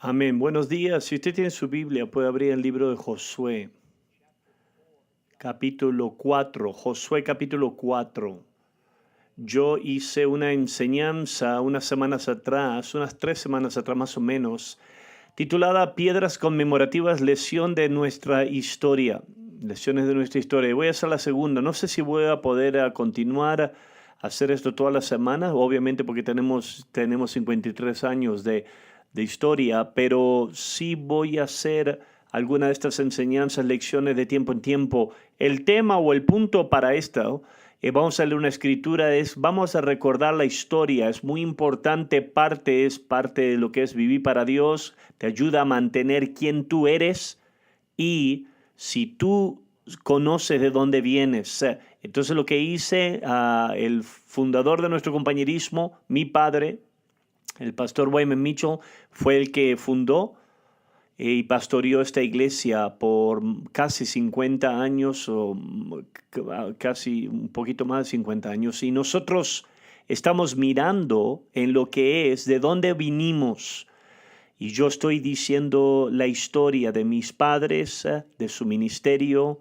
Amén. Buenos días. Si usted tiene su Biblia, puede abrir el libro de Josué, capítulo 4. Josué, capítulo 4. Yo hice una enseñanza unas semanas atrás, unas 3 semanas atrás más o menos, titulada Piedras conmemorativas, lección de nuestra historia. Lecciones de nuestra historia. Voy a hacer la segunda. No sé si voy a poder continuar a hacer esto todas las semanas, obviamente porque tenemos 53 años de historia, pero sí voy a hacer alguna de estas enseñanzas, lecciones de tiempo en tiempo. El tema o el punto para esto, vamos a leer una escritura, vamos a recordar la historia. Es muy importante, es parte de lo que es vivir para Dios, te ayuda a mantener quién tú eres y si tú conoces de dónde vienes. Entonces lo que hice, el fundador de nuestro compañerismo, mi padre, el pastor Wayman Mitchell, fue el que fundó y pastoreó esta iglesia por casi 50 años o casi un poquito más de 50 años. Y nosotros estamos mirando en lo que es, de dónde vinimos. Y yo estoy diciendo la historia de mis padres, de su ministerio,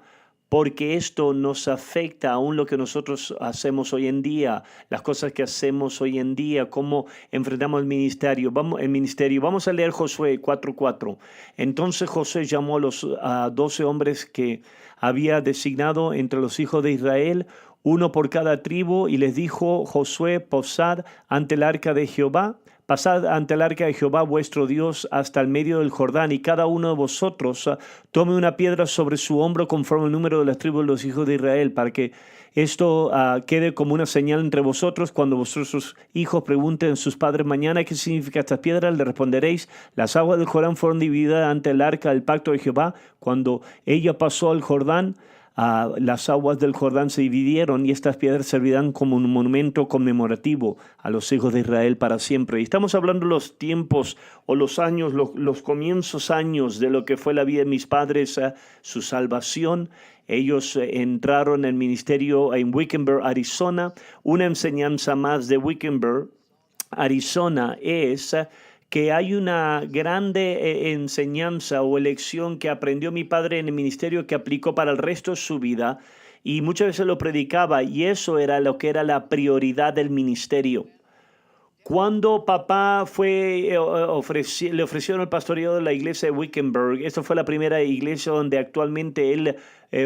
porque esto nos afecta aún lo que nosotros hacemos hoy en día, las cosas que hacemos hoy en día, cómo enfrentamos el ministerio. Vamos a leer Josué 4:4. Entonces Josué llamó a 12 hombres que había designado entre los hijos de Israel, uno por cada tribu, y les dijo: Josué, posad ante el arca de Jehová. Pasad ante el arca de Jehová vuestro Dios hasta el medio del Jordán, y cada uno de vosotros tome una piedra sobre su hombro conforme el número de las tribus de los hijos de Israel, para que esto quede como una señal entre vosotros. Cuando vuestros hijos pregunten a sus padres mañana qué significa estas piedras, le responderéis: las aguas del Jordán fueron divididas ante el arca del pacto de Jehová. Cuando ella pasó al Jordán, las aguas del Jordán se dividieron, y estas piedras servirán como un monumento conmemorativo a los hijos de Israel para siempre. Y estamos hablando de los tiempos o los años, los comienzos años de lo que fue la vida de mis padres, su salvación. Ellos entraron en el ministerio en Wickenburg, Arizona. Una enseñanza más de Wickenburg, Arizona, es que hay una grande enseñanza o lección que aprendió mi padre en el ministerio, que aplicó para el resto de su vida, y muchas veces lo predicaba, y eso era lo que era la prioridad del ministerio. Cuando papá le ofrecieron el pastoreo de la iglesia de Wickenburg. Esta fue la primera iglesia donde actualmente él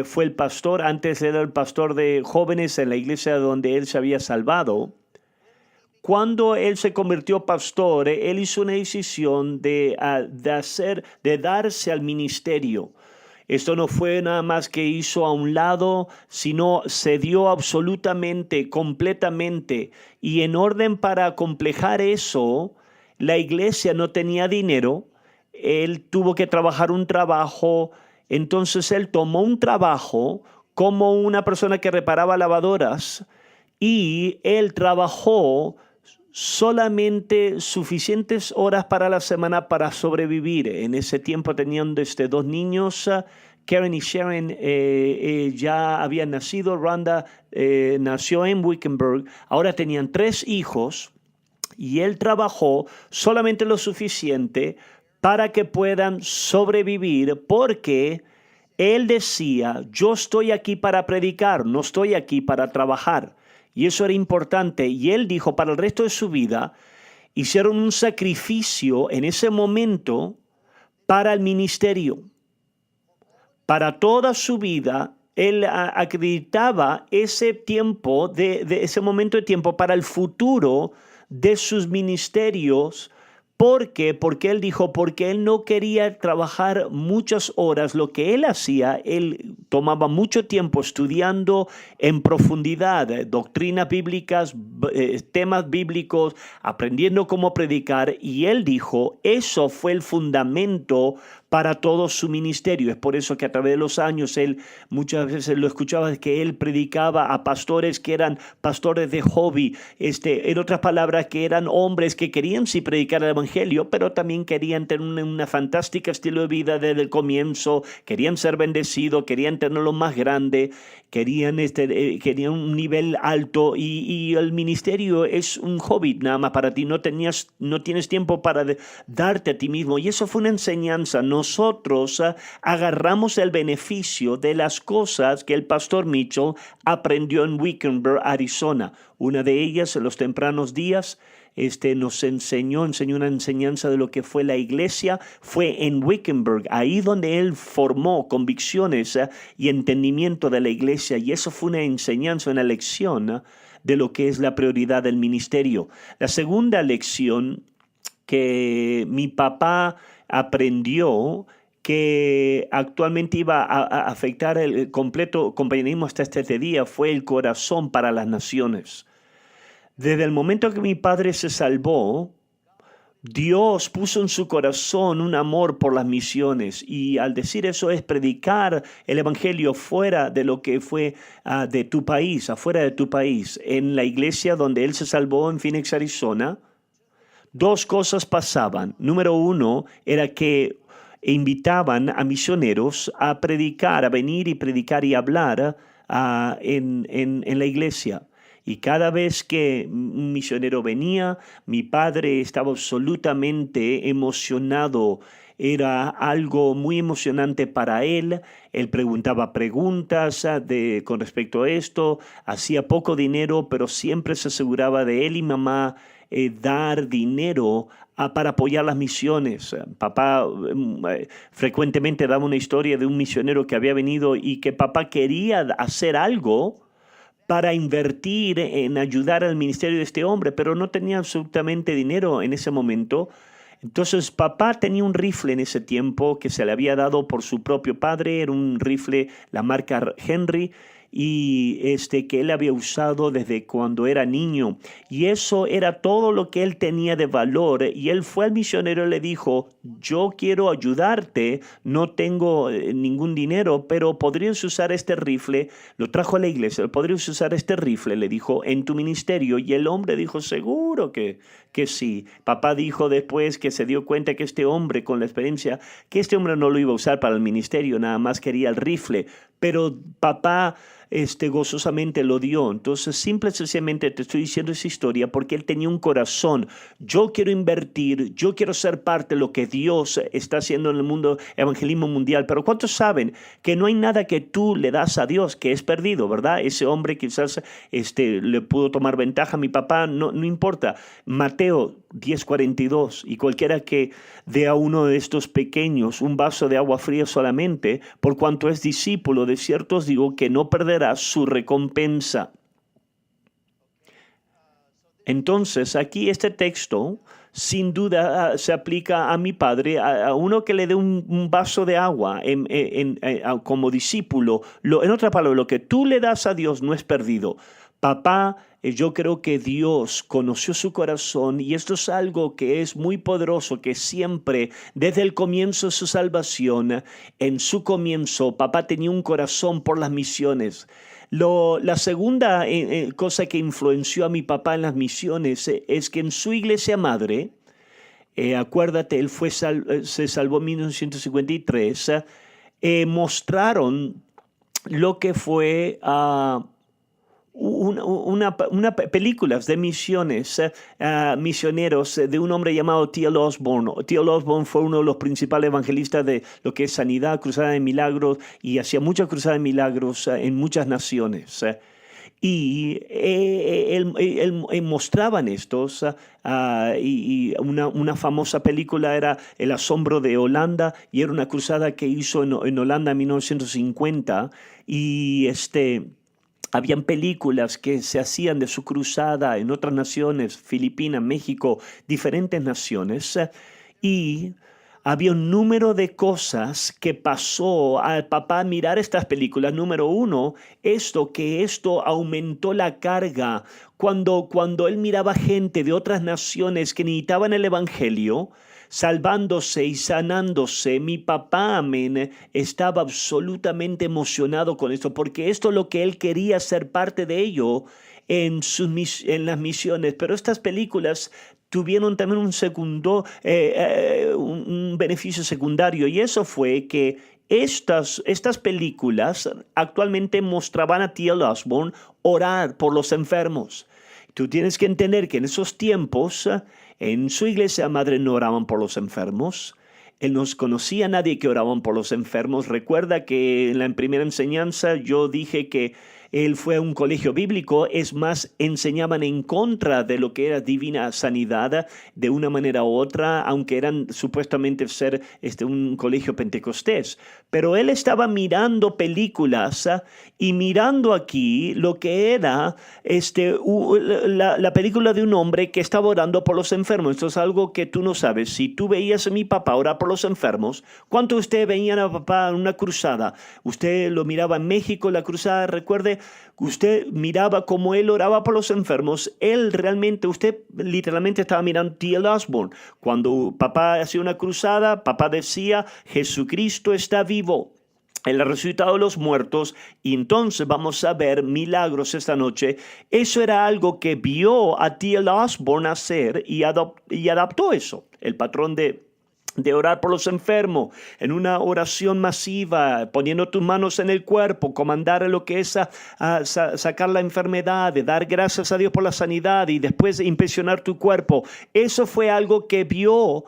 fue el pastor. Antes era el pastor de jóvenes en la iglesia donde él se había salvado. Cuando él se convirtió pastor, él hizo una decisión de darse al ministerio. Esto no fue nada más que hizo a un lado, sino se dio absolutamente, completamente. Y en orden para complejar eso, la iglesia no tenía dinero. Él tuvo que trabajar un trabajo. Entonces él tomó un trabajo como una persona que reparaba lavadoras, y él trabajó solamente suficientes horas para la semana para sobrevivir. En ese tiempo tenían dos niños. Karen y Sharon ya habían nacido. Rhonda nació en Wickenburg. Ahora tenían 3 hijos, y él trabajó solamente lo suficiente para que puedan sobrevivir, porque él decía: yo estoy aquí para predicar, no estoy aquí para trabajar. Y eso era importante. Y él dijo, para el resto de su vida, hicieron un sacrificio en ese momento para el ministerio. Para toda su vida, él acreditaba ese tiempo, de ese momento de tiempo para el futuro de sus ministerios. ¿Por qué? Porque él dijo, porque él no quería trabajar muchas horas. Lo que él hacía, él tomaba mucho tiempo estudiando en profundidad doctrinas bíblicas, temas bíblicos, aprendiendo cómo predicar. Y él dijo, eso fue el fundamento para todo su ministerio. Es por eso que a través de los años él muchas veces lo escuchaba que él predicaba a pastores que eran pastores de hobby, en otras palabras, que eran hombres que querían sí predicar el evangelio, pero también querían tener una fantástica estilo de vida desde el comienzo, querían ser bendecidos, querían tenerlo más grande, querían un nivel alto y el ministerio es un hobby nada más para ti, no tienes tiempo para darte a ti mismo. Y eso fue una enseñanza. Nosotros agarramos el beneficio de las cosas que el pastor Mitchell aprendió en Wickenburg, Arizona. Una de ellas, en los tempranos días, nos enseñó una enseñanza de lo que fue la iglesia, fue en Wickenburg, ahí donde él formó convicciones y entendimiento de la iglesia, y eso fue una enseñanza, una lección de lo que es la prioridad del ministerio. La segunda lección que mi papá aprendió, que actualmente iba a afectar el completo compañerismo hasta este día, fue el corazón para las naciones. Desde el momento que mi padre se salvó, Dios puso en su corazón un amor por las misiones, y al decir eso es predicar el evangelio fuera de lo que fue de tu país, afuera de tu país. En la iglesia donde él se salvó en Phoenix, Arizona, dos cosas pasaban. Número uno era que invitaban a misioneros a predicar, a venir y predicar y hablar en la iglesia. Y cada vez que un misionero venía, mi padre estaba absolutamente emocionado. Era algo muy emocionante para él. Él preguntaba preguntas con respecto a esto. Hacía poco dinero, pero siempre se aseguraba de él y mamá dar dinero para apoyar las misiones. Papá frecuentemente daba una historia de un misionero que había venido y que papá quería hacer algo para invertir en ayudar al ministerio de este hombre, pero no tenía absolutamente dinero en ese momento. Entonces papá tenía un rifle en ese tiempo que se le había dado por su propio padre, era un rifle, la marca Henry, y que él había usado desde cuando era niño. Y eso era todo lo que él tenía de valor. Y él fue al misionero y le dijo, yo quiero ayudarte, no tengo ningún dinero, pero podrías usar este rifle. Lo trajo a la iglesia, podrías usar este rifle, le dijo, en tu ministerio. Y el hombre dijo, seguro que sí. Papá dijo después que se dio cuenta que este hombre, con la experiencia, que este hombre no lo iba a usar para el ministerio, nada más quería el rifle. Pero papá gozosamente lo dio. Entonces, simple y sencillamente te estoy diciendo esa historia porque él tenía un corazón. Yo quiero invertir, yo quiero ser parte de lo que Dios está haciendo en el mundo, evangelismo mundial. Pero ¿cuántos saben que no hay nada que tú le das a Dios que es perdido, verdad? Ese hombre quizás le pudo tomar ventaja a mi papá, no importa. Mateo 10:42, y cualquiera que dé a uno de estos pequeños un vaso de agua fría solamente, por cuanto es discípulo, de cierto os digo que no perderá su recompensa. Entonces, aquí este texto, sin duda, se aplica a mi padre, a uno que le dé un vaso de agua como discípulo. En otra palabra, lo que tú le das a Dios no es perdido. Papá, yo creo que Dios conoció su corazón y esto es algo que es muy poderoso, que siempre, desde el comienzo de su salvación, en su comienzo, papá tenía un corazón por las misiones. La segunda cosa que influenció a mi papá en las misiones es que en su iglesia madre, acuérdate, él se salvó en 1953, mostraron lo que fue películas de misiones, misioneros de un hombre llamado T.L. Osborne. T.L. Osborne fue uno de los principales evangelistas de lo que es sanidad, cruzada de milagros, y hacía muchas cruzadas de milagros en muchas naciones. Y él mostraban estos, y una famosa película era El asombro de Holanda, y era una cruzada que hizo en Holanda en 1950, y habían películas que se hacían de su cruzada en otras naciones, Filipinas, México, diferentes naciones, y había un número de cosas que pasó al papá mirar estas películas. Número uno, esto aumentó la carga. Cuando él miraba gente de otras naciones que necesitaban el evangelio, salvándose y sanándose. Mi papá, amén, estaba absolutamente emocionado con esto, porque esto es lo que él quería ser parte de ello en las misiones. Pero estas películas tuvieron también un beneficio secundario, y eso fue que estas películas actualmente mostraban a T.L. Osborne orar por los enfermos. Tú tienes que entender que en esos tiempos, en su iglesia madre no oraban por los enfermos. Él no conocía a nadie que oraban por los enfermos. Recuerda que en la primera enseñanza yo dije que él fue a un colegio bíblico, es más, enseñaban en contra de lo que era divina sanidad de una manera u otra, aunque eran supuestamente ser un colegio pentecostés. Pero él estaba mirando películas y mirando aquí lo que era la película de un hombre que estaba orando por los enfermos. Esto es algo que tú no sabes. Si tú veías a mi papá orar por los enfermos, ¿cuánto usted veía a papá en una cruzada? Usted lo miraba en México, la cruzada, recuerde, usted miraba cómo él oraba por los enfermos. Usted literalmente estaba mirando T.L. Osborne. Cuando papá hacía una cruzada, papá decía, Jesucristo está vivo. Él ha resucitado de los muertos, y entonces vamos a ver milagros esta noche. Eso era algo que vio a T.L. Osborne hacer y adaptó eso, el patrón de orar por los enfermos, en una oración masiva, poniendo tus manos en el cuerpo, comandar lo que es sacar la enfermedad, de dar gracias a Dios por la sanidad y después inspeccionar tu cuerpo. Eso fue algo que vio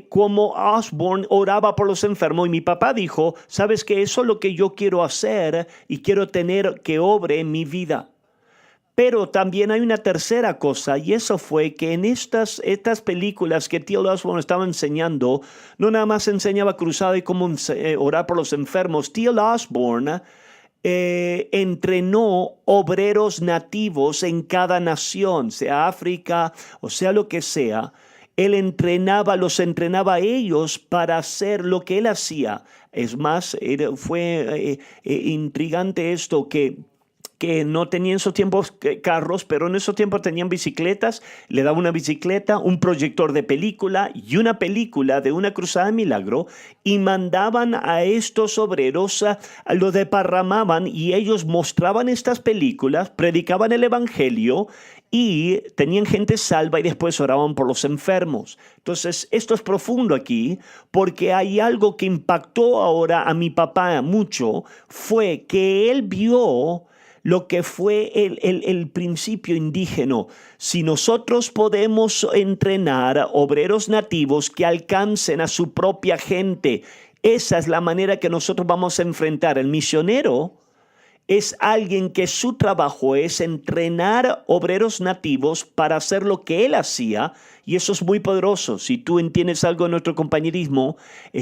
como Osborne oraba por los enfermos, y mi papá dijo, ¿sabes qué? Eso es lo que yo quiero hacer y quiero tener que obre en mi vida. Pero también hay una tercera cosa, y eso fue que en estas películas que T.L. Osborne estaba enseñando, no nada más enseñaba cruzada y cómo orar por los enfermos. T.L. Osborne entrenó obreros nativos en cada nación, sea África o sea lo que sea. Él los entrenaba a ellos para hacer lo que él hacía. Es más, fue intrigante esto que no tenían en esos tiempos carros, pero en esos tiempos tenían bicicletas. Le daba una bicicleta, un proyector de película y una película de una cruzada de milagro, y mandaban a estos obreros, los desparramaban, y ellos mostraban estas películas, predicaban el evangelio y tenían gente salva, y después oraban por los enfermos. Entonces, esto es profundo aquí, porque hay algo que impactó ahora a mi papá mucho, fue que él vio lo que fue el principio indígena. Si nosotros podemos entrenar obreros nativos que alcancen a su propia gente, esa es la manera que nosotros vamos a enfrentar. El misionero es alguien que su trabajo es entrenar obreros nativos para hacer lo que él hacía, y eso es muy poderoso. Si tú entiendes algo de nuestro compañerismo,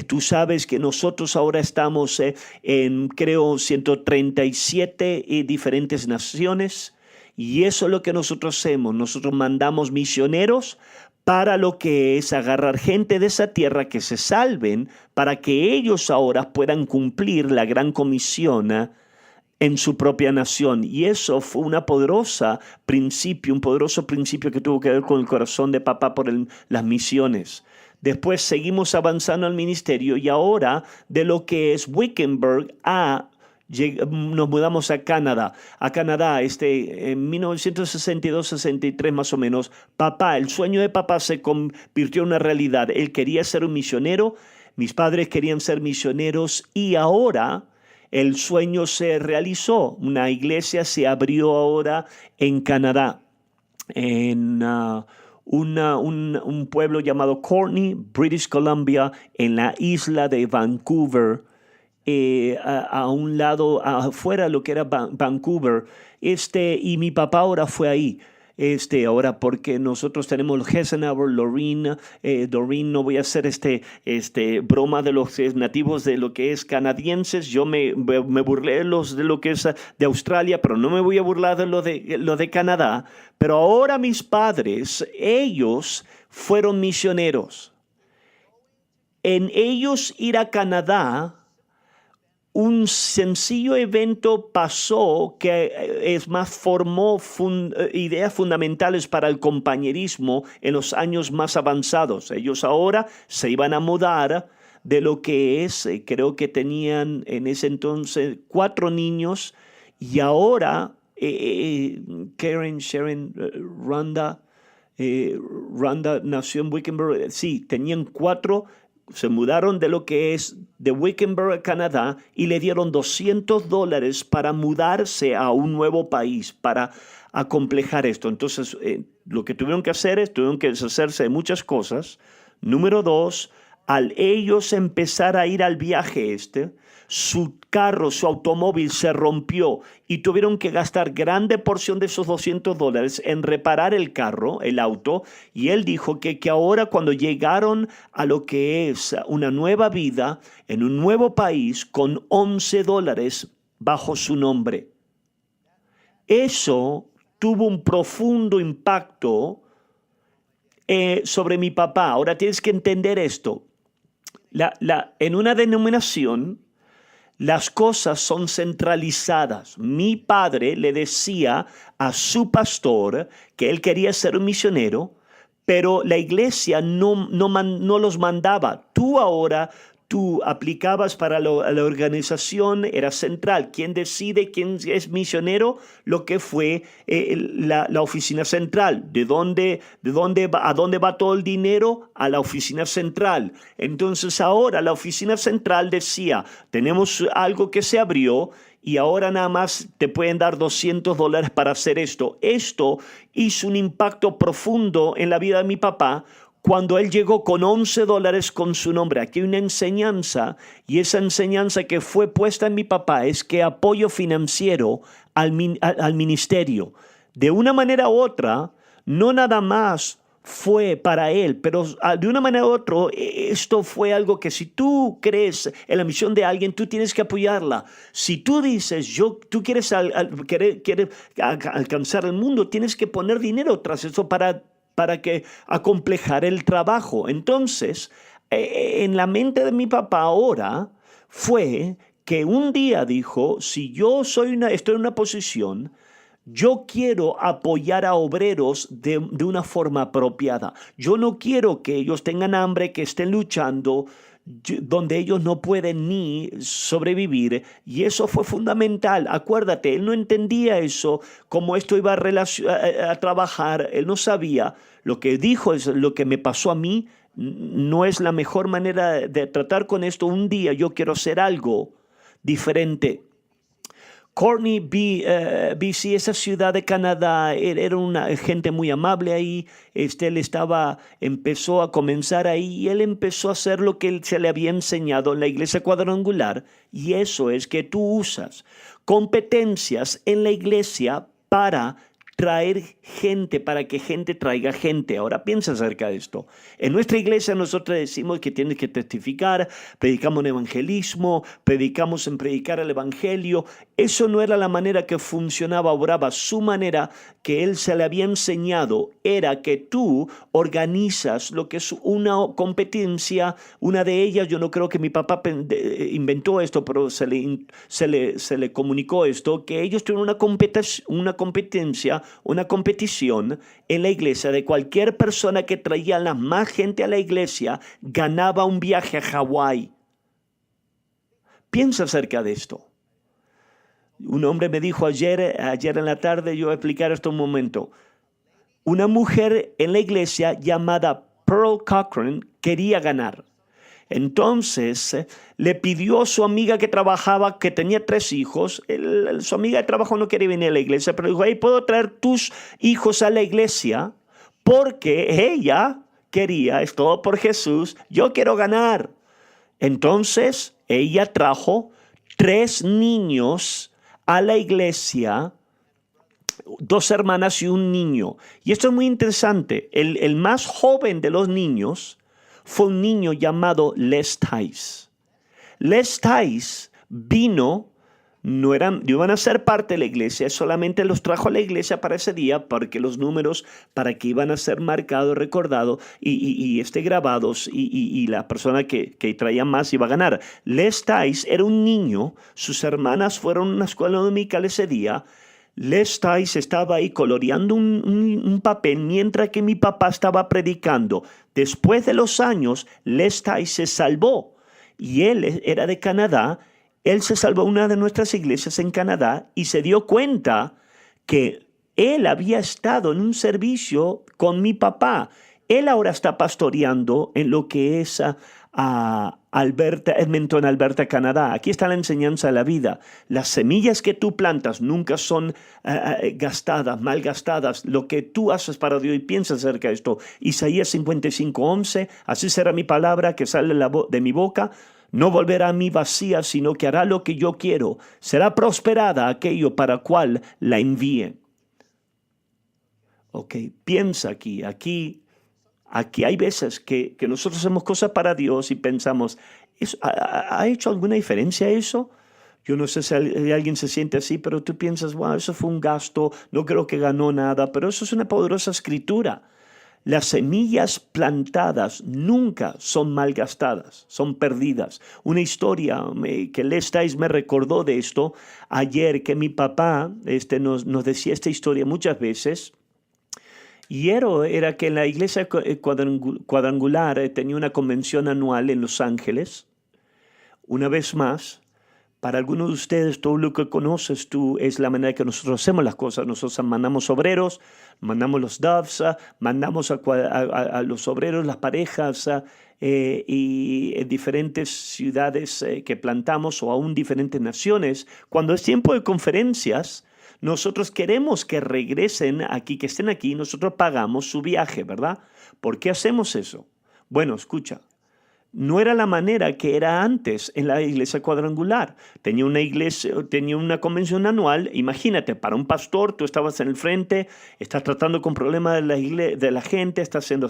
tú sabes que nosotros ahora estamos en, creo, 137 diferentes naciones, y eso es lo que nosotros hacemos. Nosotros mandamos misioneros para lo que es agarrar gente de esa tierra que se salven, para que ellos ahora puedan cumplir la gran comisión en su propia nación. Y eso fue un poderoso principio que tuvo que ver con el corazón de papá por las misiones. Después seguimos avanzando al ministerio, y ahora de lo que es Wickenburg nos mudamos a Canadá. En 1962-63 más o menos, el sueño de papá se convirtió en una realidad. Él quería ser un misionero, mis padres querían ser misioneros, y ahora el sueño se realizó. Una iglesia se abrió ahora en Canadá, en un pueblo llamado Courtenay, British Columbia, en la isla de Vancouver, a un lado, afuera de lo que era Vancouver. Y mi papá ahora fue ahí. Ahora porque nosotros tenemos Eisenhower, Doreen, no voy a hacer broma de los nativos de lo que es canadienses. Yo me burlé de lo que es de Australia, pero no me voy a burlar de lo de Canadá. Pero ahora mis padres, ellos fueron misioneros. En ellos ir a Canadá un sencillo evento pasó que es más formó ideas fundamentales para el compañerismo en los años más avanzados. Ellos ahora se iban a mudar de lo que es, creo que tenían en ese entonces 4 niños y ahora Karen, Sharon, Rhonda nació en Wickenburg. Sí, tenían 4. Se mudaron de lo que es de Wickenburg, Canadá, y le dieron $200 para mudarse a un nuevo país, para acomplejar esto. Entonces, lo que tuvieron que hacer es, tuvieron que deshacerse de muchas cosas. Número 2, al ellos empezar a ir al viaje su carro, su automóvil se rompió y tuvieron que gastar grande porción de esos $200 en reparar el carro, el auto, y él dijo que ahora cuando llegaron a lo que es una nueva vida en un nuevo país con $11 bajo su nombre. Eso tuvo un profundo impacto sobre mi papá. Ahora tienes que entender esto. En una denominación, las cosas son centralizadas. Mi padre le decía a su pastor que él quería ser un misionero, pero la iglesia no los mandaba. Tú aplicabas para la organización, era central. ¿Quién decide quién es misionero? Lo que fue la oficina central. ¿A dónde va todo el dinero? A la oficina central. Entonces ahora la oficina central decía, tenemos algo que se abrió y ahora nada más te pueden dar $200 para hacer esto. Esto hizo un impacto profundo en la vida de mi papá, cuando él llegó con $11 con su nombre. Aquí hay una enseñanza, y esa enseñanza que fue puesta en mi papá es que apoyo financiero al ministerio. De una manera u otra, no nada más fue para él, pero de una manera u otra, esto fue algo que si tú crees en la misión de alguien, tú tienes que apoyarla. Si tú dices, tú quieres alcanzar el mundo, tienes que poner dinero tras eso para que acomplejar el trabajo. Entonces, en la mente de mi papá ahora fue que un día dijo, si yo estoy en una posición, yo quiero apoyar a obreros de una forma apropiada. Yo no quiero que ellos tengan hambre, que estén luchando, donde ellos no pueden ni sobrevivir, y eso fue fundamental. Acuérdate, él no entendía eso, cómo esto iba a trabajar, él no sabía. Lo que dijo es, lo que me pasó a mí no es la mejor manera de tratar con esto. Un día yo quiero hacer algo diferente. Courtney, BC, esa ciudad de Canadá, era una gente muy amable ahí. Él empezó a comenzar ahí y él empezó a hacer lo que se le había enseñado en la iglesia cuadrangular. Y eso es que tú usas competencias en la iglesia para traer gente, para que gente traiga gente. Ahora piensa acerca de esto. En nuestra iglesia nosotros decimos que tienes que testificar, predicamos en evangelismo, predicamos en predicar el evangelio. Eso no era la manera que funcionaba, obraba. Su manera que él se le había enseñado era que tú organizas lo que es una competencia. Una de ellas, yo no creo que mi papá inventó esto, pero se le comunicó esto, que ellos tienen una competencia, una competición en la iglesia de cualquier persona que traía la más gente a la iglesia ganaba un viaje a Hawái. Piensa acerca de esto. Un hombre me dijo ayer en la tarde, yo voy a explicar esto un momento. Una mujer en la iglesia llamada Pearl Cochran quería ganar. Entonces le pidió a su amiga que trabajaba, que tenía 3 hijos. Su amiga de trabajo no quería venir a la iglesia, pero dijo, hey, ¿puedo traer tus hijos a la iglesia? Porque ella quería, es todo por Jesús, yo quiero ganar. Entonces ella trajo 3 niños a la iglesia, 2 hermanas y un niño. Y esto es muy interesante. El más joven de los niños fue un niño llamado Les Tice. Les Tice vino no iban a ser parte de la iglesia, solamente los trajo a la iglesia para ese día, porque los números, para que iban a ser marcados, recordados y grabados, y la persona que traía más iba a ganar. Les Tice era un niño, sus hermanas fueron a una escuela dominical ese día. Les Tice estaba ahí coloreando un papel mientras que mi papá estaba predicando. Después de los años, Les Tice se salvó y él era de Canadá. Él se salvó a una de nuestras iglesias en Canadá y se dio cuenta que él había estado en un servicio con mi papá. Él ahora está pastoreando en lo que es Edmonton, Alberta, Canadá. Aquí está la enseñanza de la vida. Las semillas que tú plantas nunca son gastadas, malgastadas. Lo que tú haces para Dios, y piensa acerca de esto. Isaías 55:11, así será mi palabra que sale de mi boca. No volverá a mí vacía, sino que hará lo que yo quiero. Será prosperada aquello para cual la envíe. Ok, piensa aquí hay veces que nosotros hacemos cosas para Dios y pensamos, ¿ha hecho alguna diferencia eso? Yo no sé si alguien se siente así, pero tú piensas, wow, eso fue un gasto, no creo que ganó nada, pero eso es una poderosa escritura. Las semillas plantadas nunca son malgastadas, son perdidas. Una historia que Les Tice me recordó de esto ayer, que mi papá nos decía esta historia muchas veces. Y era que en la iglesia cuadrangular tenía una convención anual en Los Ángeles. Una vez más, para algunos de ustedes, todo lo que conoces tú es la manera que nosotros hacemos las cosas. Nosotros mandamos obreros, mandamos los doves, mandamos a los obreros, las parejas, y en diferentes ciudades que plantamos, o aún diferentes naciones. Cuando es tiempo de conferencias, nosotros queremos que regresen aquí, que estén aquí, nosotros pagamos su viaje, ¿verdad? ¿Por qué hacemos eso? Bueno, escucha. No era la manera que era antes en la iglesia cuadrangular. Tenía una convención anual. Imagínate, para un pastor, tú estabas en el frente, estás tratando con problemas de la gente, estás siendo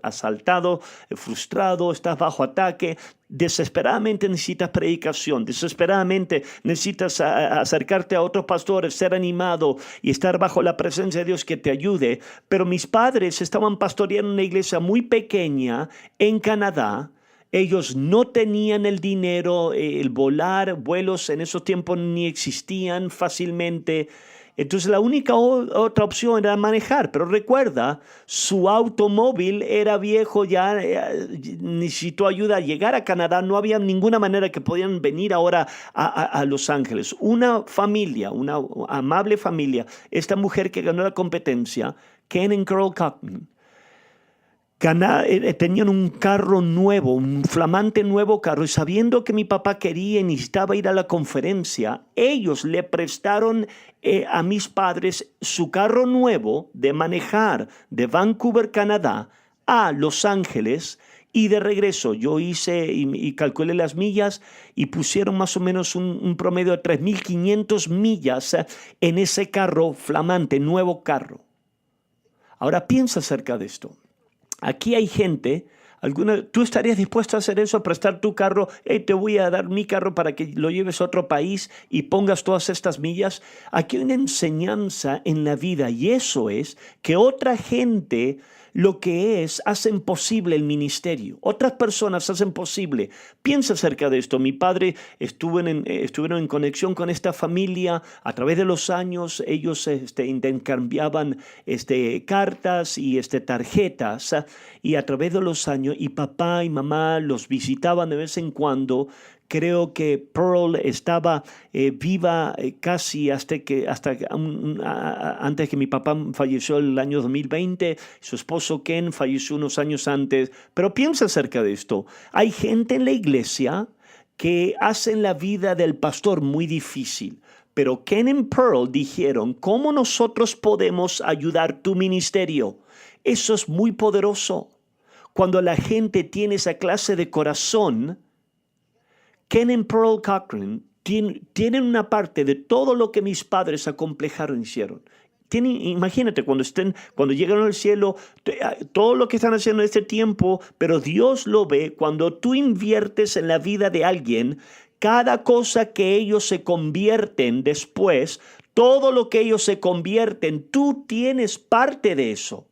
asaltado, frustrado, estás bajo ataque. Desesperadamente necesitas predicación, desesperadamente necesitas acercarte a otros pastores, ser animado y estar bajo la presencia de Dios que te ayude. Pero mis padres estaban pastoreando una iglesia muy pequeña en Canadá. Ellos no tenían el dinero, vuelos en esos tiempos ni existían fácilmente. Entonces la única otra opción era manejar. Pero recuerda, su automóvil era viejo, ya necesitó ayuda a llegar a Canadá. No había ninguna manera que podían venir ahora a Los Ángeles. Una familia, una amable familia, esta mujer que ganó la competencia, Ken y Carol Cochran, tenían un carro nuevo, un flamante nuevo carro, y sabiendo que mi papá quería y necesitaba ir a la conferencia, ellos le prestaron a mis padres su carro nuevo de manejar de Vancouver, Canadá, a Los Ángeles, y de regreso yo hice y calculé las millas y pusieron más o menos un promedio de 3,500 millas en ese carro flamante, nuevo carro. Ahora piensa acerca de esto. Aquí hay gente, ¿tú estarías dispuesto a hacer eso, a prestar tu carro? Te voy a dar mi carro para que lo lleves a otro país y pongas todas estas millas. Aquí hay una enseñanza en la vida, y eso es que otra gente hacen posible el ministerio. Otras personas hacen posible. Piensa acerca de esto. Mi padre estuvieron en conexión con esta familia. A través de los años, ellos intercambiaban cartas y tarjetas. Y a través de los años, y papá y mamá los visitaban de vez en cuando. Creo que Pearl estaba viva casi antes que mi papá falleció el año 2020. Su esposo Ken falleció unos años antes. Pero piensa acerca de esto. Hay gente en la iglesia que hacen la vida del pastor muy difícil. Pero Ken y Pearl dijeron, ¿cómo nosotros podemos ayudar tu ministerio? Eso es muy poderoso. Cuando la gente tiene esa clase de corazón. Ken y Pearl Cochran tienen una parte de todo lo que mis padres acomplejaron hicieron. Imagínate cuando llegaron al cielo, todo lo que están haciendo en este tiempo, pero Dios lo ve cuando tú inviertes en la vida de alguien Cada cosa que ellos se convierten después, todo lo que ellos se convierten, tú tienes parte de eso.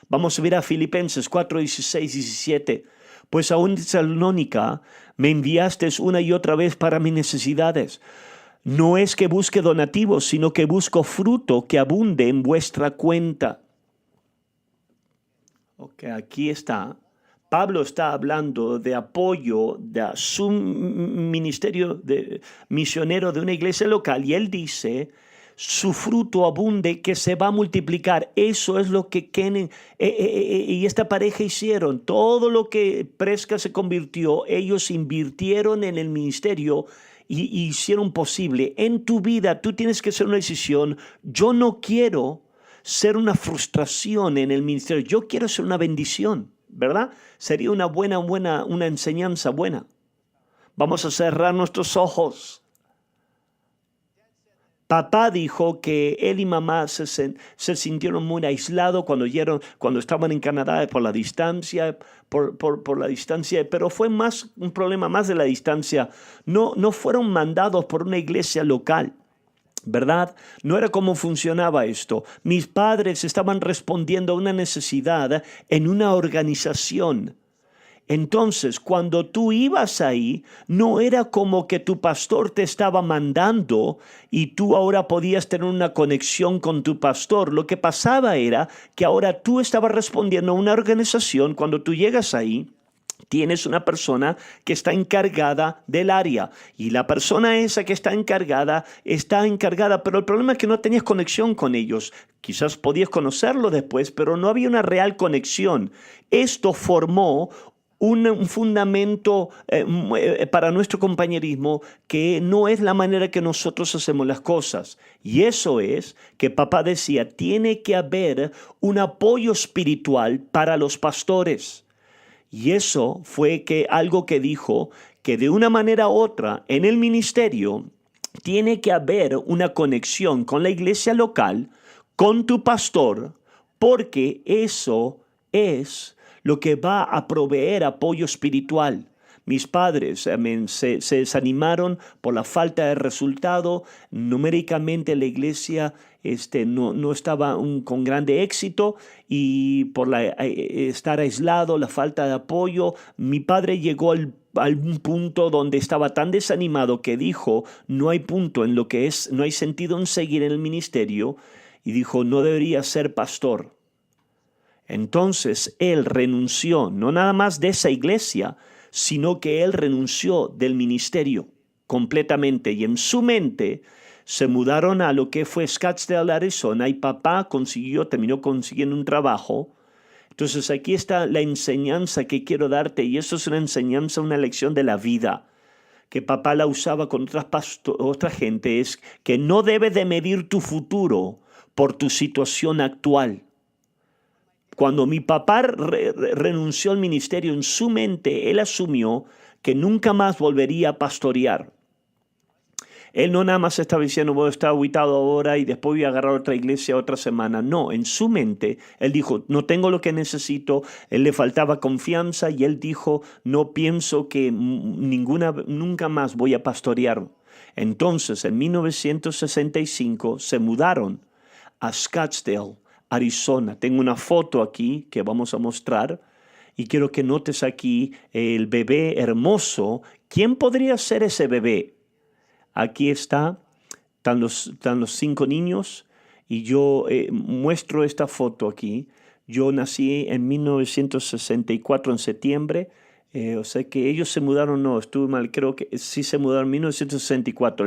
Vamos a ver a Filipenses 4, 16, 17. Pues aún en Tesalónica me enviaste una y otra vez para mis necesidades. No es que busque donativos, sino que busco fruto que abunde en vuestra cuenta. Ok, aquí está. Pablo está hablando de apoyo de su ministerio de misionero de una iglesia local y él dice, su fruto abunde que se va a multiplicar. Eso es lo que Ken y esta pareja hicieron. Todo lo que Presca se convirtió, ellos invirtieron en el ministerio y hicieron posible. En tu vida tú tienes que hacer una decisión. Yo no quiero ser una frustración en el ministerio. Yo quiero ser una bendición, ¿verdad? Sería una enseñanza buena. Vamos a cerrar nuestros ojos. Papá dijo que él y mamá se sintieron muy aislados cuando estaban en Canadá por la distancia, por la distancia, pero fue más un problema más de la distancia. No fueron mandados por una iglesia local, ¿verdad? No era cómo funcionaba esto. Mis padres estaban respondiendo a una necesidad en una organización. Entonces, cuando tú ibas ahí, no era como que tu pastor te estaba mandando y tú ahora podías tener una conexión con tu pastor. Lo que pasaba era que ahora tú estabas respondiendo a una organización. Cuando tú llegas ahí, tienes una persona que está encargada del área y la persona esa que está encargada, pero el problema es que no tenías conexión con ellos. Quizás podías conocerlo después, pero no había una real conexión. Esto formó un fundamento para nuestro compañerismo que no es la manera que nosotros hacemos las cosas. Y eso es que papá decía, tiene que haber un apoyo espiritual para los pastores. Y eso fue algo que dijo que de una manera u otra en el ministerio tiene que haber una conexión con la iglesia local, con tu pastor, porque eso es lo que va a proveer apoyo espiritual. Mis padres se desanimaron por la falta de resultado. Numéricamente la iglesia no estaba con grande éxito y por estar aislado, la falta de apoyo, mi padre llegó a un punto donde estaba tan desanimado que dijo, no hay punto en lo que es, no hay sentido en seguir en el ministerio, y dijo, no debería ser pastor. Entonces él renunció, no nada más de esa iglesia, sino que él renunció del ministerio completamente y en su mente se mudaron a lo que fue Scottsdale, Arizona y papá terminó consiguiendo un trabajo. Entonces aquí está la enseñanza que quiero darte y eso es una enseñanza, una lección de la vida que papá la usaba con otra gente, es que no debes de medir tu futuro por tu situación actual. Cuando mi papá renunció al ministerio, en su mente él asumió que nunca más volvería a pastorear. Él no nada más estaba diciendo, voy a estar aguitado ahora y después voy a agarrar otra iglesia otra semana. No, en su mente él dijo, no tengo lo que necesito, él le faltaba confianza y él dijo, no pienso que nunca más voy a pastorear. Entonces, en 1965 se mudaron a Scottsdale, Arizona. Tengo una foto aquí que vamos a mostrar y quiero que notes aquí el bebé hermoso. ¿Quién podría ser ese bebé? Aquí están los 5 niños y yo muestro esta foto aquí. Yo nací en 1964 en septiembre, o sea que ellos se mudaron, no, estuve mal, creo que sí se mudaron en 1964.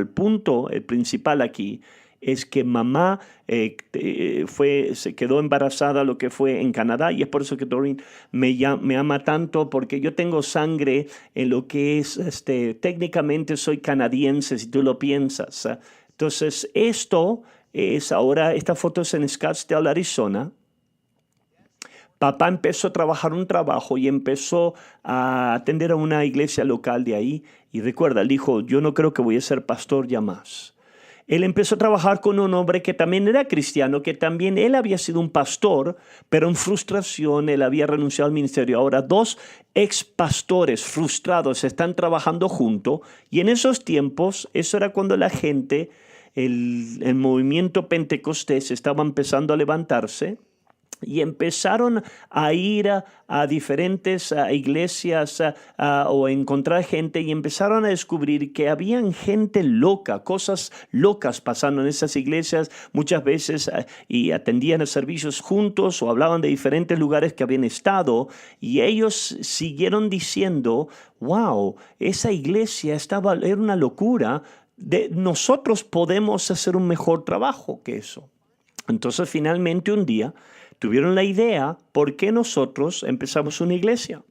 El principal aquí es que mamá se quedó embarazada lo que fue en Canadá y es por eso que Doreen me ama tanto porque yo tengo sangre en lo que es, técnicamente soy canadiense si tú lo piensas. Entonces esta foto es en Scottsdale, Arizona. Papá empezó a trabajar un trabajo y empezó a atender a una iglesia local de ahí y recuerda, él dijo, yo no creo que voy a ser pastor ya más. él empezó a trabajar con un hombre que también era cristiano, que también él había sido un pastor, pero en frustración él había renunciado al ministerio. Ahora, dos ex pastores frustrados están trabajando juntos, y en esos tiempos, eso era cuando la gente, el movimiento pentecostés estaba empezando a levantarse. Y empezaron a ir a diferentes iglesias o a encontrar gente, y empezaron a descubrir que habían gente loca, cosas locas pasando en esas iglesias muchas veces, y atendían a servicios juntos o hablaban de diferentes lugares que habían estado, y ellos siguieron diciendo, wow, esa iglesia era una locura, nosotros podemos hacer un mejor trabajo que eso. Entonces finalmente un día tuvieron la idea, ¿por qué nosotros empezamos una iglesia?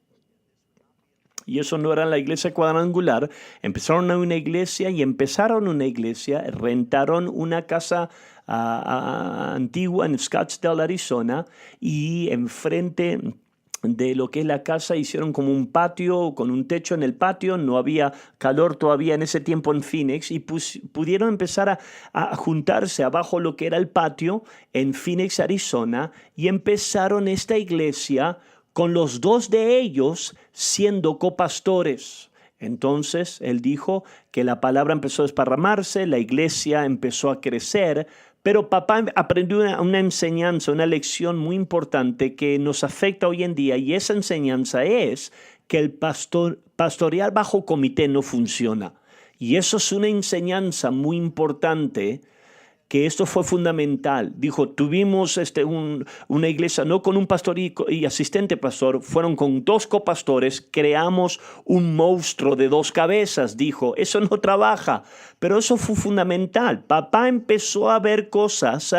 Y eso no era la iglesia cuadrangular. Empezaron una iglesia y empezaron una iglesia, rentaron una casa antigua en Scottsdale, Arizona, y enfrente de lo que es la casa hicieron como un patio con un techo en el patio. No había calor todavía en ese tiempo en Phoenix, y pudieron empezar a juntarse abajo lo que era el patio en Phoenix, Arizona, y empezaron esta iglesia con los dos de ellos siendo copastores. Entonces él dijo que la palabra empezó a desparramarse, la iglesia empezó a crecer. Pero papá aprendió una enseñanza, una lección muy importante que nos afecta hoy en día, y esa enseñanza es que el pastorear bajo comité no funciona. Y eso es una enseñanza muy importante, que esto fue fundamental. Dijo, tuvimos una iglesia no con un pastor y asistente pastor, fueron con dos copastores, creamos un monstruo de dos cabezas. Dijo, eso no trabaja, pero eso fue fundamental. Papá empezó a ver cosas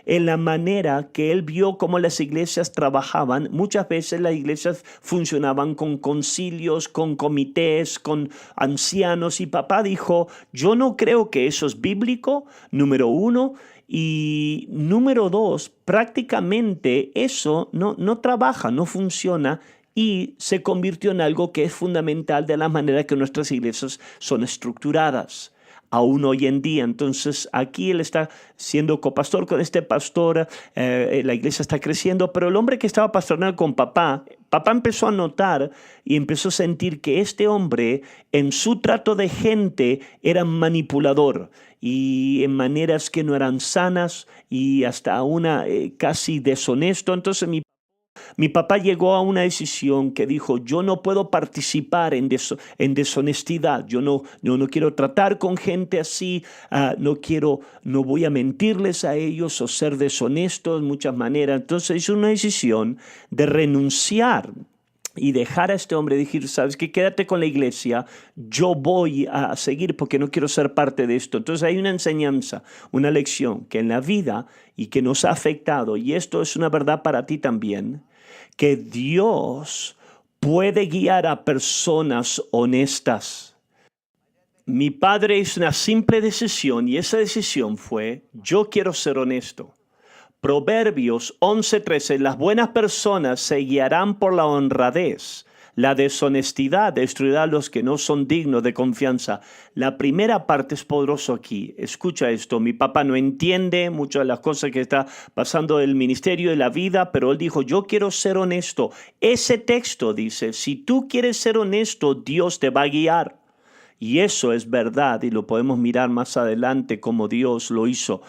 en la manera que él vio cómo las iglesias trabajaban. Muchas veces las iglesias funcionaban con concilios, con comités, con ancianos, y papá dijo, yo no creo que eso es bíblico, número uno, y número dos, prácticamente eso no trabaja, no funciona, y se convirtió en algo que es fundamental de la manera que nuestras iglesias son estructuradas aún hoy en día. Entonces aquí él está siendo copastor con este pastor, la iglesia está creciendo, pero el hombre que estaba pastoreando con papá empezó a notar y empezó a sentir que este hombre en su trato de gente era manipulador, y en maneras que no eran sanas, y hasta una casi deshonesto. Entonces mi papá llegó a una decisión que dijo, yo no puedo participar en deshonestidad, yo no quiero tratar con gente así, no voy a mentirles a ellos o ser deshonesto de muchas maneras. Entonces hizo una decisión de renunciar y dejar a este hombre, decir, ¿sabes qué? Quédate con la iglesia, yo voy a seguir porque no quiero ser parte de esto. Entonces hay una enseñanza, una lección que en la vida y que nos ha afectado, y esto es una verdad para ti también, que Dios puede guiar a personas honestas. Mi padre hizo una simple decisión, y esa decisión fue, yo quiero ser honesto. Proverbios 11:13, las buenas personas se guiarán por la honradez. La deshonestidad destruirá a los que no son dignos de confianza. La primera parte es poderoso aquí. Escucha esto. Mi papá no entiende muchas de las cosas que está pasando en el ministerio y la vida, pero él dijo, yo quiero ser honesto. Ese texto dice, si tú quieres ser honesto, Dios te va a guiar. Y eso es verdad, y lo podemos mirar más adelante como Dios lo hizo.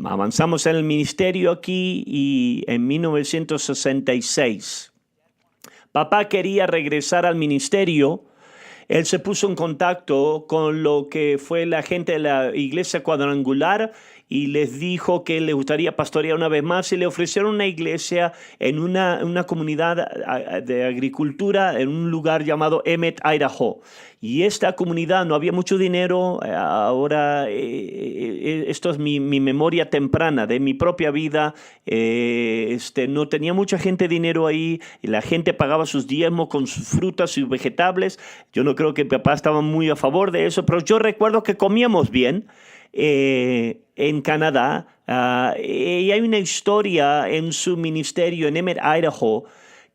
Avanzamos en el ministerio aquí, y en 1966 papá quería regresar al ministerio. Él se puso en contacto con lo que fue la gente de la iglesia cuadrangular y les dijo que le gustaría pastorear una vez más, y le ofrecieron una iglesia en una comunidad de agricultura en un lugar llamado Emmett, Idaho. Y esta comunidad no había mucho dinero. Ahora, esto es mi memoria temprana de mi propia vida. No tenía mucha gente dinero ahí. Y la gente pagaba sus diezmos con sus frutas y vegetables. Yo no creo que mi papá estaba muy a favor de eso, pero yo recuerdo que comíamos bien. En Canadá, y hay una historia en su ministerio en Emmett, Idaho,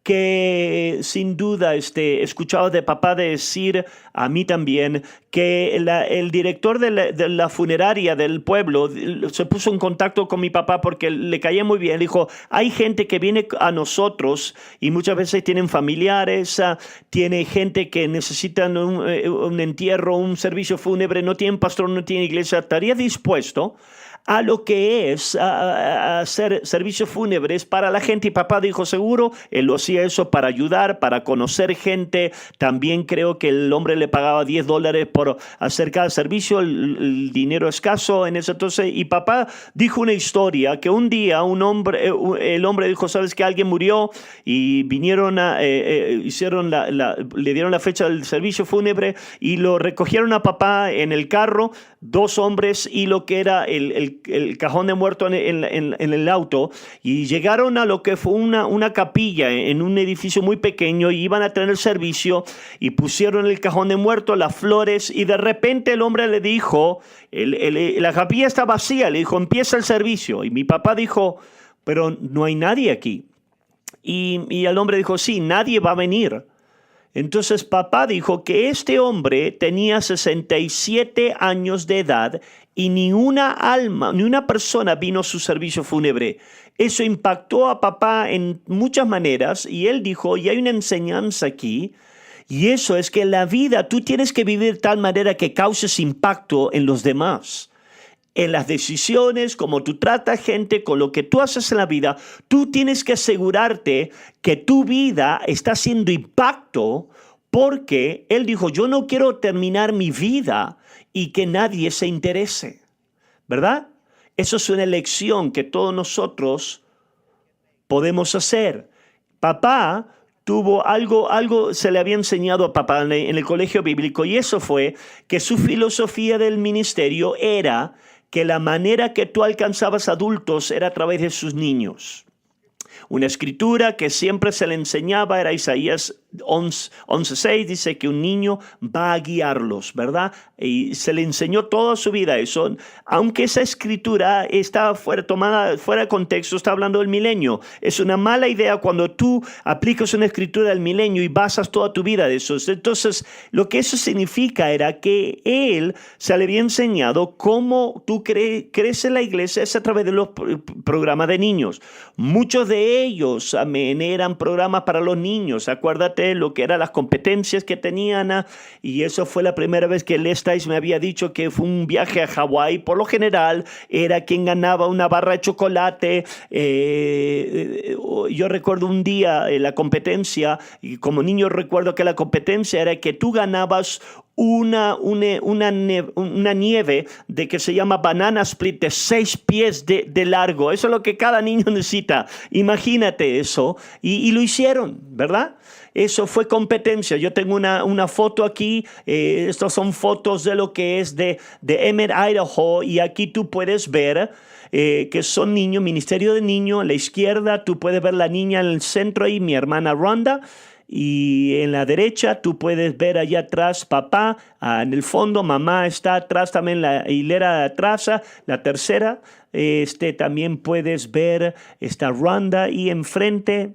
que sin duda escuchaba de papá decir a mí también que el director de la funeraria del pueblo se puso en contacto con mi papá porque le caía muy bien. Dijo, hay gente que viene a nosotros y muchas veces tienen familiares, tiene gente que necesitan un entierro, un servicio fúnebre, no tienen pastor, no tienen iglesia. ¿Estarías dispuesto a lo que es a hacer servicios fúnebres para la gente? Y papá dijo, seguro, él lo hacía eso para ayudar, para conocer gente. También creo que el hombre le pagaba $10 por hacer cada servicio, el dinero escaso en ese entonces. Y papá dijo una historia que un día el hombre dijo, ¿sabes que alguien murió? Y vinieron le dieron la fecha del servicio fúnebre y lo recogieron a papá en el carro, 2 hombres y lo que era el cajón de muerto en el auto, y llegaron a lo que fue una capilla en un edificio muy pequeño y iban a tener servicio y pusieron el cajón de muerto, las flores, y de repente el hombre le dijo, la capilla está vacía, le dijo, empieza el servicio. Y mi papá dijo, pero no hay nadie aquí. Y el hombre dijo, sí, nadie va a venir. Entonces papá dijo que este hombre tenía 67 años de edad y ni una alma, ni una persona vino a su servicio fúnebre. Eso impactó a papá en muchas maneras y él dijo, y hay una enseñanza aquí, y eso es que en la vida tú tienes que vivir de tal manera que causes impacto en los demás. En las decisiones, como tú tratas gente, con lo que tú haces en la vida, tú tienes que asegurarte que tu vida está haciendo impacto, porque él dijo, yo no quiero terminar mi vida y que nadie se interese, ¿verdad? Eso es una elección que todos nosotros podemos hacer. Papá tuvo algo se le había enseñado a papá en el colegio bíblico, y eso fue que su filosofía del ministerio era que la manera que tú alcanzabas adultos era a través de sus niños. Una escritura que siempre se le enseñaba era Isaías 11:6, dice que un niño va a guiarlos, ¿verdad? Y se le enseñó toda su vida eso, aunque esa escritura está tomada fuera de contexto, está hablando del milenio. Es una mala idea cuando tú aplicas una escritura del milenio y basas toda tu vida de eso. Entonces, lo que eso significa era que él se le había enseñado cómo tú creces en la iglesia es a través de los programas de niños. Muchos de ellos, amén, eran programas para los niños. Acuérdate lo que eran las competencias que tenían, y eso fue la primera vez que Les Tice me había dicho que fue un viaje a Hawái. Por lo general era quien ganaba una barra de chocolate. Yo recuerdo un día la competencia, y como niño recuerdo que la competencia era que tú ganabas una nieve de que se llama banana split de 6 pies de largo. Eso es lo que cada niño necesita. Imagínate eso. Y lo hicieron, ¿verdad? Eso fue competencia. Yo tengo una foto aquí. Estas son fotos de lo que es de Emmett, Idaho. Y aquí tú puedes ver que son niños, ministerio de niños. A la izquierda tú puedes ver la niña en el centro ahí, mi hermana Rhonda. Y en la derecha tú puedes ver allá atrás papá, en el fondo mamá está atrás también, la hilera de atrás, la tercera, también puedes ver está Rhonda y enfrente.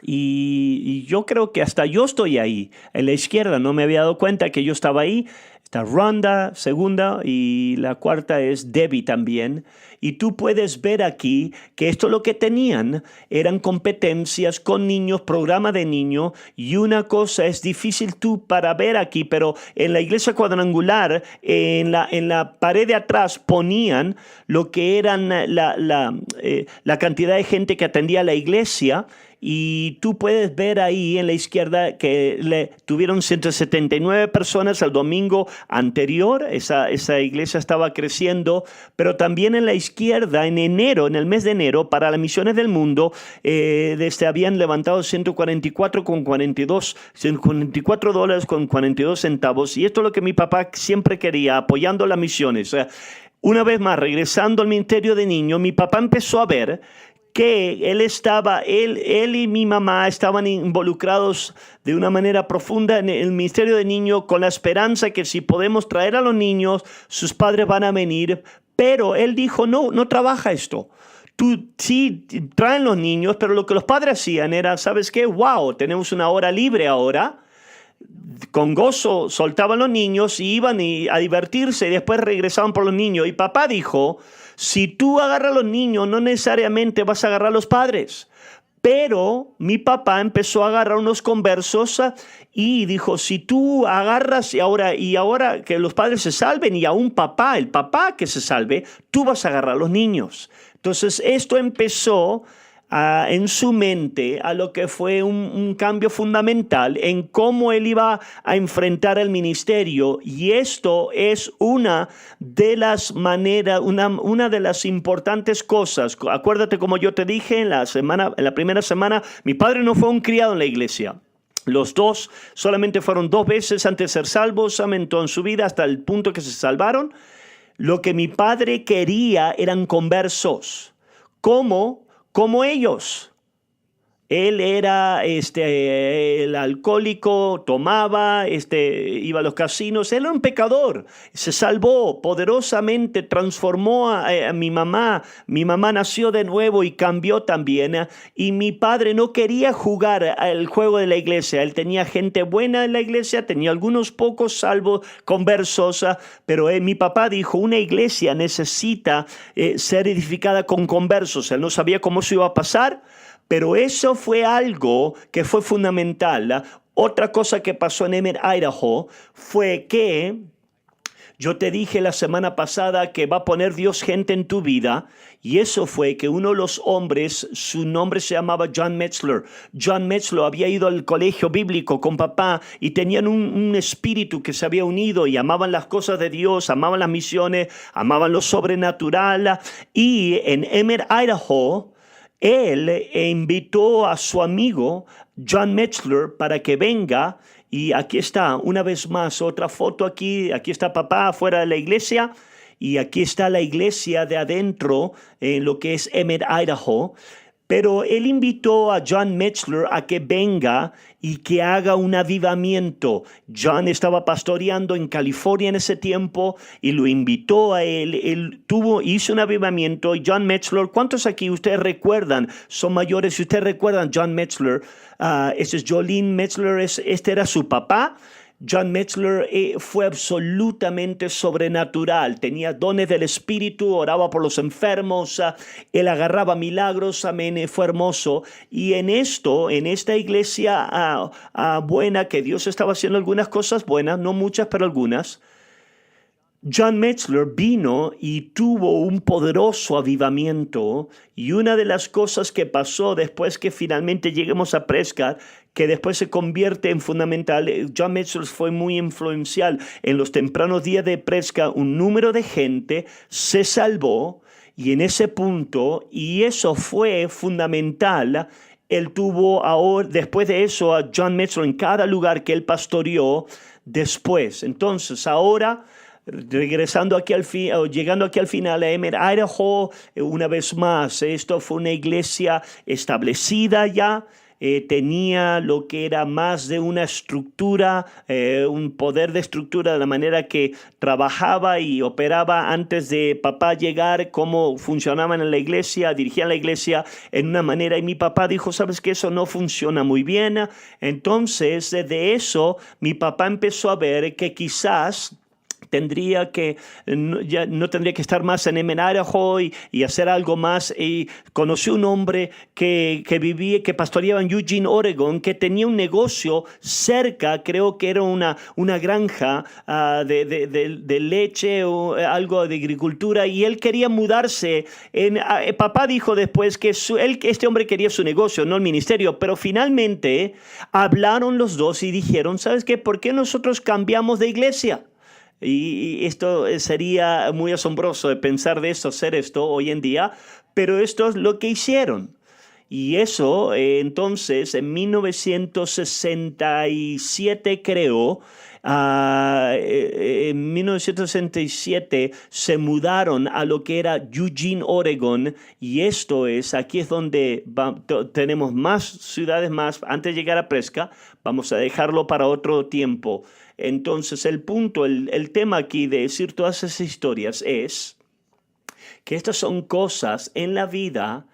Y yo creo que hasta yo estoy ahí, en la izquierda, no me había dado cuenta que yo estaba ahí. Está Rhonda, segunda, y la cuarta es Debbie también. Y tú puedes ver aquí que esto lo que tenían eran competencias con niños, programa de niños, y una cosa es difícil tú para ver aquí, pero en la iglesia cuadrangular, en la pared de atrás ponían lo que eran la cantidad de gente que atendía a la iglesia. Y tú puedes ver ahí en la izquierda que tuvieron 179 personas el domingo anterior. Esa iglesia estaba creciendo. Pero también en la izquierda, en el mes de enero, para las misiones del mundo, habían levantado $144 con 42 centavos. Y esto es lo que mi papá siempre quería, apoyando las misiones. O sea, una vez más, regresando al ministerio de niños, mi papá empezó a ver que él y mi mamá estaban involucrados de una manera profunda en el ministerio de niños, con la esperanza que si podemos traer a los niños, sus padres van a venir. Pero él dijo, no trabaja esto. tú sí traen los niños, pero lo que los padres hacían era, ¿sabes qué? Wow, tenemos una hora libre ahora. Con gozo soltaban los niños y iban a divertirse y después regresaban por los niños. Y papá dijo, si tú agarras a los niños, no necesariamente vas a agarrar a los padres. Pero mi papá empezó a agarrar unos conversos y dijo, si tú agarras y ahora que los padres se salven y a un papá, el papá que se salve, tú vas a agarrar a los niños. Entonces esto empezó en su mente a lo que fue un cambio fundamental en cómo él iba a enfrentar el ministerio. Y esto es una de las maneras, una de las importantes cosas. Acuérdate, como yo te dije en la primera semana, mi padre no fue un criado en la iglesia. Los dos solamente fueron 2 veces antes de ser salvos en toda su vida hasta el punto que se salvaron. Lo que mi padre quería eran conversos. Como ellos. Él era el alcohólico, tomaba, iba a los casinos. Él era un pecador. Se salvó poderosamente, transformó a mi mamá. Mi mamá nació de nuevo y cambió también. Y mi padre no quería jugar al juego de la iglesia. Él tenía gente buena en la iglesia, tenía algunos pocos salvos, conversos. Pero mi papá dijo, una iglesia necesita ser edificada con conversos. Él no sabía cómo eso iba a pasar. Pero eso fue algo que fue fundamental. Otra cosa que pasó en Emmett, Idaho, fue que yo te dije la semana pasada que va a poner Dios gente en tu vida. Y eso fue que uno de los hombres, su nombre se llamaba John Metzler. John Metzler había ido al colegio bíblico con papá y tenían un espíritu que se había unido y amaban las cosas de Dios, amaban las misiones, amaban lo sobrenatural. Y en Emmett, Idaho, él invitó a su amigo John Metzler para que venga. Y aquí está, una vez más, otra foto aquí. Aquí está papá afuera de la iglesia. Y aquí está la iglesia de adentro, en lo que es Emmett, Idaho. Pero él invitó a John Metzler a que venga y que haga un avivamiento. John estaba pastoreando en California en ese tiempo y lo invitó a él. Él hizo un avivamiento. Y John Metzler, ¿cuántos aquí ustedes recuerdan? Son mayores. Si ustedes recuerdan John Metzler, ese es Jolene Metzler, este era su papá. John Metzler fue absolutamente sobrenatural, tenía dones del Espíritu, oraba por los enfermos, él agarraba milagros, amén, fue hermoso. Y en esta iglesia buena, que Dios estaba haciendo algunas cosas buenas, no muchas, pero algunas, John Metzler vino y tuvo un poderoso avivamiento, y una de las cosas que pasó después que finalmente lleguemos a Prescott, que después se convierte en fundamental, John Metzler fue muy influencial en los tempranos días de Prescott. Un número de gente se salvó y en ese punto, y eso fue fundamental. Él tuvo ahora, después de eso, a John Metzler en cada lugar que él pastoreó después. Entonces ahora, regresando aquí llegando aquí al final a Emmett, Idaho, una vez más, esto fue una iglesia establecida ya. Tenía lo que era más de una estructura, un poder de estructura, de la manera que trabajaba y operaba antes de papá llegar, cómo funcionaban en la iglesia, dirigían la iglesia en una manera. Y mi papá dijo, ¿sabes qué? Eso no funciona muy bien. Entonces, de eso, mi papá empezó a ver que quizás ya no tendría que estar más en Emmett, Idaho y hacer algo más. Y conoció un hombre que pastoreaba en Eugene, Oregon, que tenía un negocio cerca, creo que era una granja de leche o algo de agricultura, y él quería mudarse. Papá dijo después que este hombre quería su negocio, no el ministerio, pero finalmente hablaron los dos y dijeron, ¿sabes qué? ¿Por qué nosotros cambiamos de iglesia? Y esto sería muy asombroso de pensar de esto, hacer esto hoy en día, pero esto es lo que hicieron. Y eso, entonces, en 1967 creo, en 1967 se mudaron a lo que era Eugene, Oregon, y aquí es donde tenemos más ciudades más. Antes de llegar a Prescott, vamos a dejarlo para otro tiempo. Entonces el punto, el tema aquí de decir todas esas historias es que estas son cosas en la vida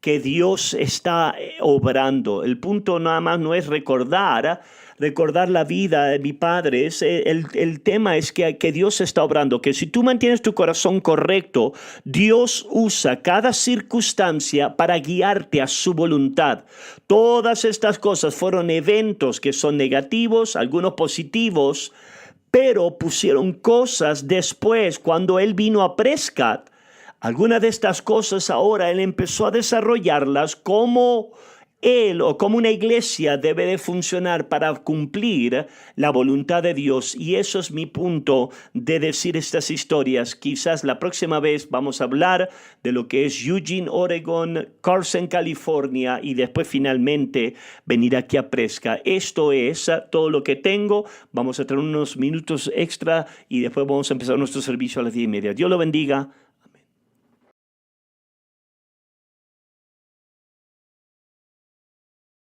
que Dios está obrando. El punto nada más no es recordar la vida de mi padre. El tema es que Dios está obrando, que si tú mantienes tu corazón correcto, Dios usa cada circunstancia para guiarte a su voluntad. Todas estas cosas fueron eventos que son negativos, algunos positivos, pero pusieron cosas después cuando él vino a Prescott. Algunas de estas cosas ahora él empezó a desarrollarlas como él o como una iglesia debe de funcionar para cumplir la voluntad de Dios. Y eso es mi punto de decir estas historias. Quizás la próxima vez vamos a hablar de lo que es Eugene, Oregon, Carson, California y después finalmente venir aquí a Prescott. Esto es todo lo que tengo. Vamos a tener unos minutos extra y después vamos a empezar nuestro servicio a las 10:30. Dios lo bendiga.